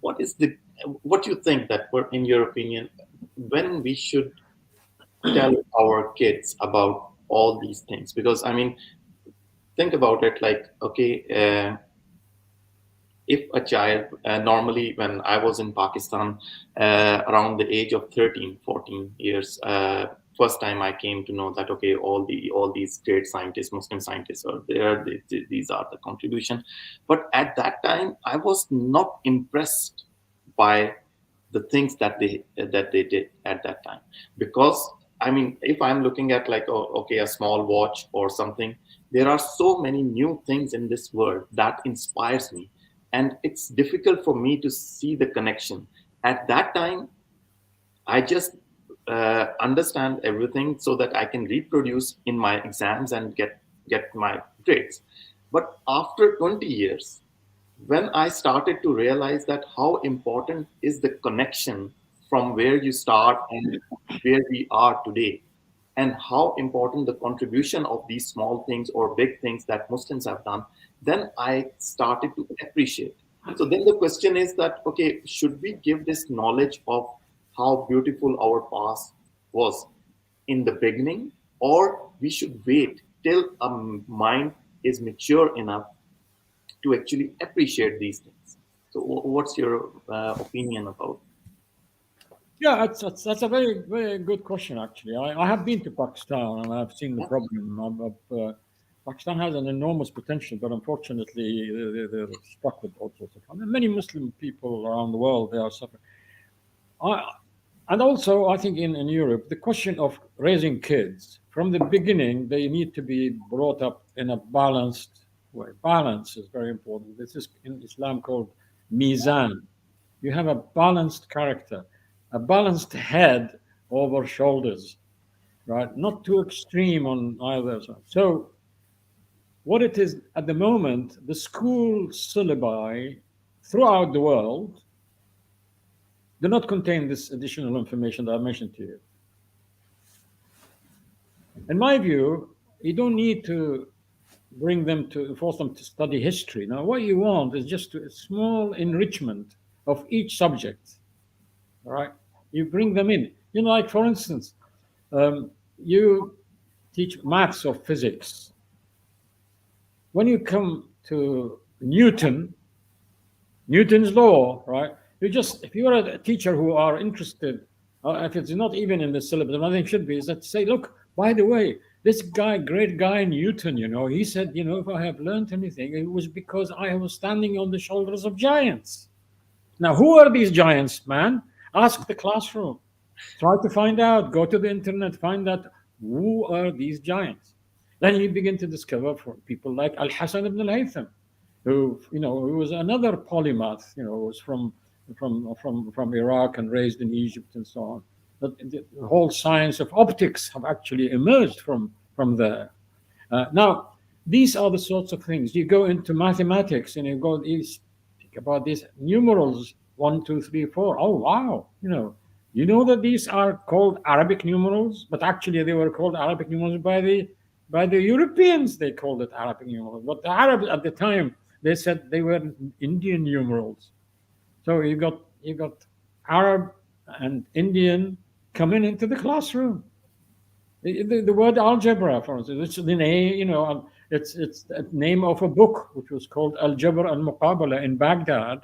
what is the what you think that, in your opinion, when we should tell our kids about all these things? Because think about it, like, okay, if a child, normally when I was in Pakistan, around the age of 13, 14 years, first time I came to know that, okay, all these great scientists, Muslim scientists are there, these are the contribution. But at that time I was not impressed by the things that they did at that time. Because if I'm looking at, like, oh, okay, a small watch or something, there are so many new things in this world that inspires me, and it's difficult for me to see the connection. At that time I just understand everything so that I can reproduce in my exams and get my grades. But after 20 years, when I started to realize that how important is the connection from where you start and where we are today, and how important the contribution of these small things or big things that Muslims have done, then I started to appreciate. So then the question is that, okay, should we give this knowledge of how beautiful our past was in the beginning, or we should wait till a mind is mature enough to actually appreciate these things? So what's your opinion about? Yeah, that's a very very good question. Actually, I have been to Pakistan and I've seen the Yeah. problem. Pakistan has an enormous potential, but unfortunately, they're stuck with all sorts of problems. Many Muslim people around the world they are suffering. I, and also, I think in Europe, the question of raising kids from the beginning, they need to be brought up in a balanced way. Balance is very important. This is in Islam called mizan. You have a balanced character, a balanced head over shoulders, right? Not too extreme on either side. So, what it is at the moment, the school syllabi throughout the world do not contain this additional information that I mentioned to you. In my view, you don't need to bring them to force them to study history. Now, what you want is just a small enrichment of each subject. All right, you bring them in. Like for instance, you teach maths or physics. When you come to Newton's law, right? If you're a teacher who are interested, if it's not even in the syllabus, I think should be, is that say, look, by the way, this guy, great guy Newton, he said, if I have learned anything, it was because I was standing on the shoulders of giants. Now, who are these giants, man? Ask the classroom. Try to find out. Go to the internet. Find out who are these giants. Then you begin to discover for people like Al-Hasan ibn Al-Haytham, who was another polymath. Was from Iraq and raised in Egypt and so on. But the whole science of optics have actually emerged from there. Now, these are the sorts of things. You go into mathematics and you think about these numerals 1, 2, 3, 4. Oh wow! That these are called Arabic numerals, but actually they were called Arabic numerals by the Europeans. They called it Arabic numerals, but the Arabs at the time they said they were Indian numerals. So you got Arab and Indian coming into the classroom. The word algebra, for instance, it's the name, it's the name of a book which was called Al-Jabr al-Muqabala in Baghdad,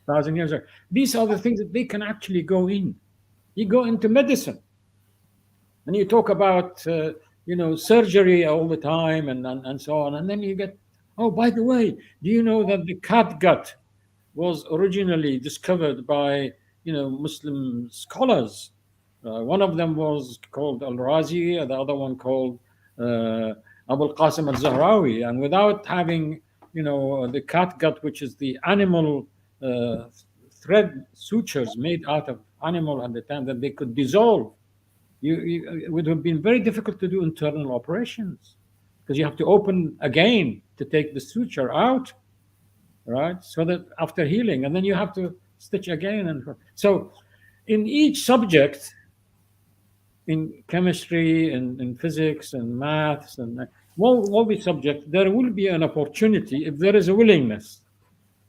1,000 years ago. These are the things that they can actually go in. You go into medicine, and you talk about surgery all the time, and so on. And then you get, oh, by the way, do you know that the cat gut was originally discovered by Muslim scholars? One of them was called Al-Razi, the other one called uh, Abu al-Qasim al-Zahrawi. And without having, the cat gut, which is the animal uh, thread sutures made out of animal at the time that they could dissolve, it would have been very difficult to do internal operations, because you have to open again to take the suture out, right? So that after healing, and then you have to stitch again. And so in each subject, in chemistry and in physics and maths and all these subjects, there will be an opportunity if there is a willingness.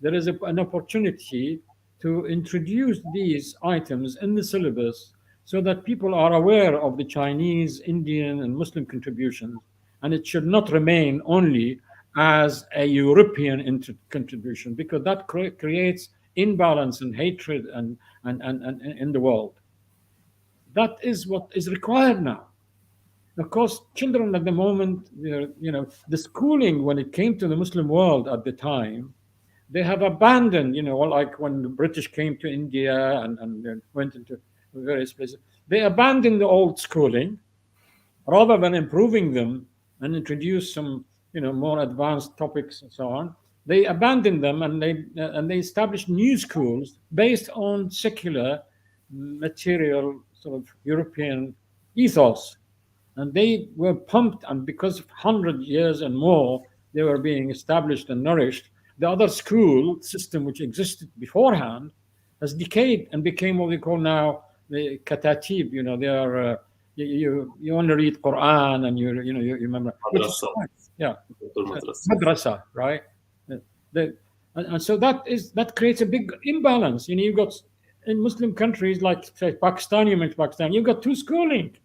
There is an opportunity to introduce these items in the syllabus so that people are aware of the Chinese, Indian, and Muslim contributions, and it should not remain only as a European contribution, because that creates imbalance and hatred and in the world. That is what is required now. Of course, children at the moment, the schooling when it came to the Muslim world at the time, they have abandoned, like when the British came to India and went into various places, they abandoned the old schooling rather than improving them and introduce some, more advanced topics and so on. They abandoned them, and they established new schools based on secular, material, sort of European ethos, and they were pumped, and because of 100 years and more, they were being established and nourished. The other school system which existed beforehand has decayed and became what we call now the katatib. They are you only read Quran, and you remember, which is Madrasa. fine. Yeah, Madrasa. madrasa, right? The, and so that creates a big imbalance. You've got in Muslim countries like, say, Pakistan. You mentioned Pakistan. You've got two schooling.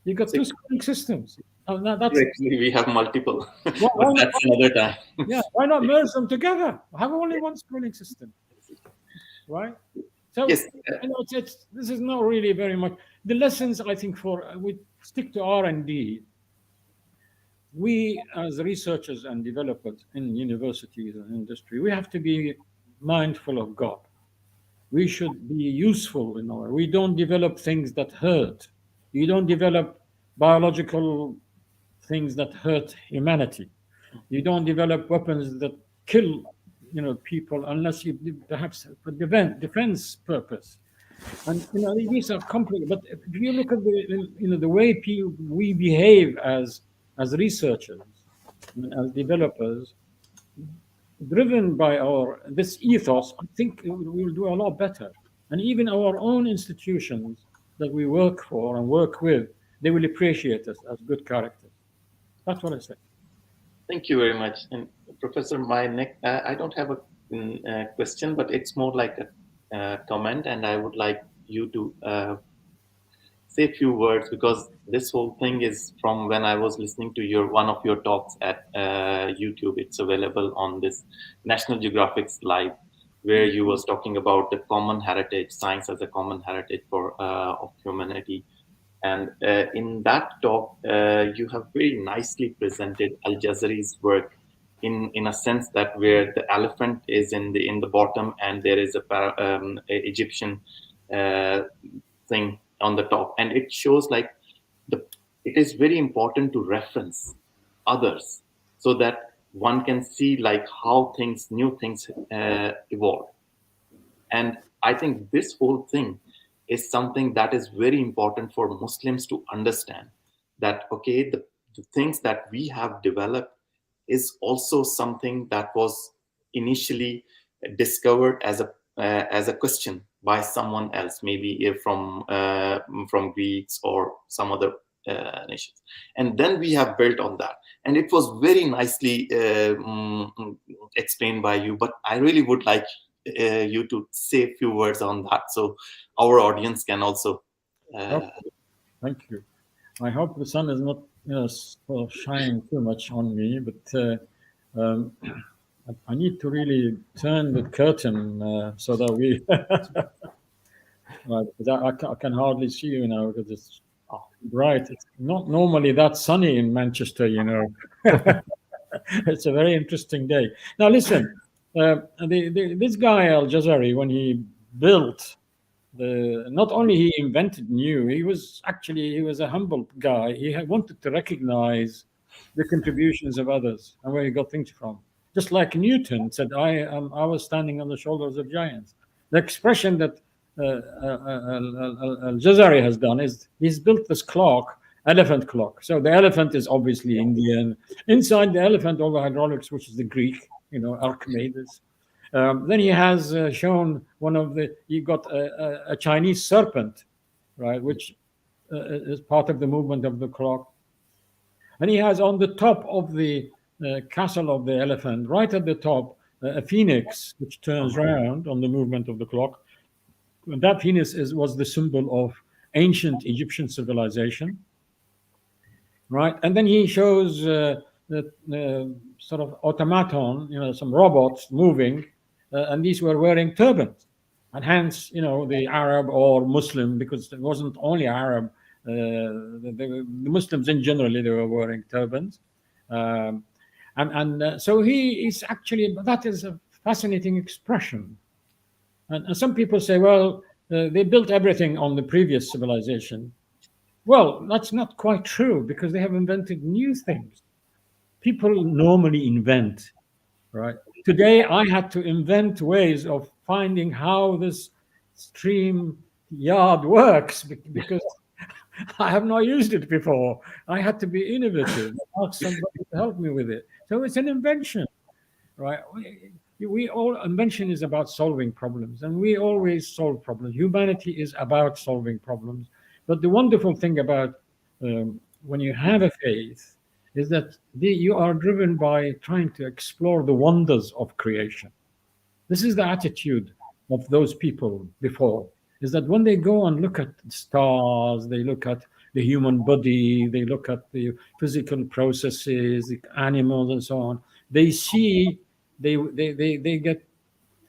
You've got two schooling systems. That's Actually, we have multiple, but why not? that's another time. Yeah, why not merge them together? Have only one schooling system, right? So Yes, this is not really very much the lessons. I think for we stick to R&D. We as researchers and developers in universities and industry, we have to be mindful of God. We should be useful in our. We don't develop things that hurt. You don't develop biological things that hurt humanity. You don't develop weapons that kill, people, unless you perhaps for defense purpose. And these are complicated. But if you look at the way we behave as researchers, as developers, driven by this ethos, I think we will do a lot better. And even our own institutions that we work for and work with, they will appreciate us as good characters. That's what I say. thank you very much. And Professor, my next, I don't have a question, but it's more like a comment, and I would like you to say a few words, because this whole thing is from when I was listening to one of your talks at YouTube. It's available on this National Geographic's Live, where you was talking about the common heritage, science as a common heritage of humanity. And in that talk, you have very nicely presented Al-Jazari's work in a sense that where the elephant is in the bottom, and there is a Egyptian thing on the top, and it shows like it is very important to reference others so that one can see like how new things evolve. And I think this whole thing is something that is very important for Muslims to understand, that okay, the things that we have developed is also something that was initially discovered as a question by someone else, maybe from Greeks or some other nations, and then we have built on that, and it was very nicely explained by you. But I really would like you to say a few words on that, so our audience can also. Thank you. I hope the sun is not sort of shining too much on me, but I need to really turn the curtain so that we. Right, because I can hardly see you now because it's Oh, Right. It's not normally that sunny in Manchester, you know. It's a very interesting day. Now, listen, this guy Al Jazari, when he built not only he invented new, he was a humble guy. He wanted to recognize the contributions of others and where he got things from. Just like Newton said, I was standing on the shoulders of giants. The expression that Al-Jazari has done is he's built this clock, elephant clock. So the elephant is obviously Indian. Inside the elephant, all the hydraulics, which is the Greek, you know, Archimedes. Then he has shown he got a Chinese serpent, right, which is part of the movement of the clock. And he has on the top of the castle of the elephant, right at the top, a phoenix, which turns round on the movement of the clock. And that phoenix was the symbol of ancient Egyptian civilization, right? And then he shows the sort of automaton, you know, some robots moving, and these were wearing turbans. And hence, you know, the Arab or Muslim, because it wasn't only Arab, the Muslims in generally, they were wearing turbans. So he is actually, that is a fascinating expression. And some people say, well, they built everything on the previous civilization. Well, that's not quite true because they have invented new things. People normally invent, right? Today, I had to invent ways of finding how this stream yard works because I have not used it before. I had to be innovative, ask somebody to help me with it. So it's an invention, right? Invention is about solving problems, and we always solve problems. Humanity is about solving problems. But the wonderful thing about when you have a faith is that you are driven by trying to explore the wonders of creation. This is the attitude of those people before, is that when they go and look at the stars, they look at the human body, they look at the physical processes, the animals and so on, they see, they get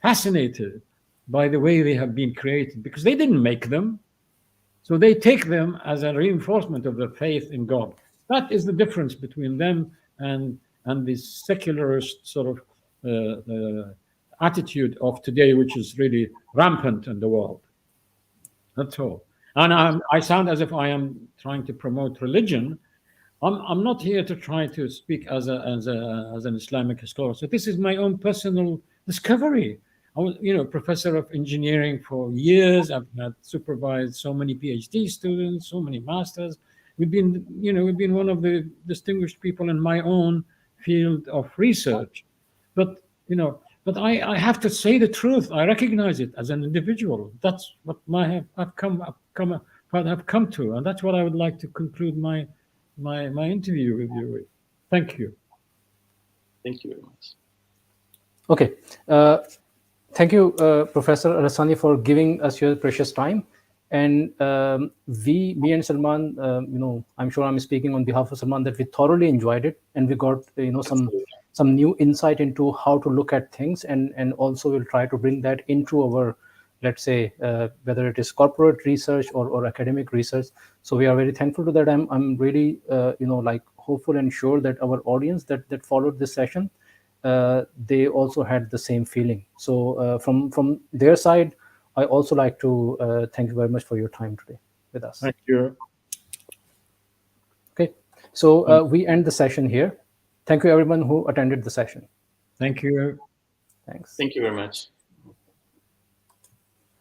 fascinated by the way they have been created because they didn't make them. So they take them as a reinforcement of their faith in God. That is the difference between them and the secularist sort of attitude of today, which is really rampant in the world. That's all. And I sound as if I am trying to promote religion. I'm not here to try to speak as an Islamic scholar. So this is my own personal discovery. I was, you know, professor of engineering for years. I've had supervised so many PhD students, so many masters. We've been one of the distinguished people in my own field of research. But I have to say the truth. I recognize it as an individual. That's what I've come to, and that's what I would like to conclude my interview with you with. Thank you. thank you very much. Okay. Thank you, Professor Al-Hassani, for giving us your precious time. And me and Salman, I'm sure I'm speaking on behalf of Salman, that we thoroughly enjoyed it, and we got some new insight into how to look at things, and also we'll try to bring that into our, let's say, whether it is corporate research or academic research. So we are very thankful to that. I'm really hopeful and sure that our audience that followed this session, they also had the same feeling. So from their side, I also like to thank you very much for your time today with us. Thank you. Okay, so we end the session here. Thank you everyone who attended the session. Thank you. Thanks. Thank you very much.